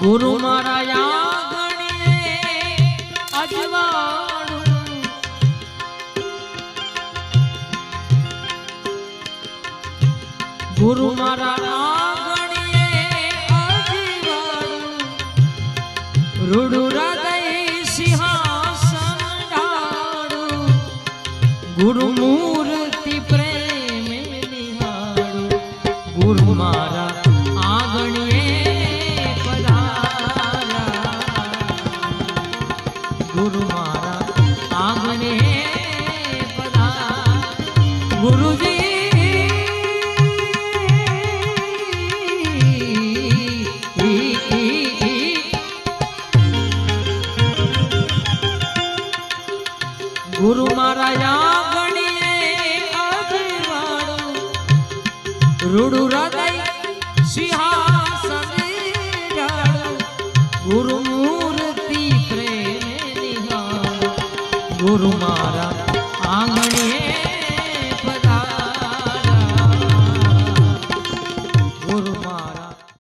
ગુરુ મારા આંગણીએ અજવાળું ગુરુ મારા આંગણીએ અજવાળું રૂડું હૃદય સિંહાસન ઢાળું ગુરુ મૂર્તિ પ્રેમે નિહાળું ગુરુ મારા આંગણીએ गुरु मारा आंगणे पधार गुरुजी गुरु मारा आंगणे अजवाड़ो रूडू हृदय सिंहासन ढाळो गुरु मूर्ति गुरु मारा आंगणे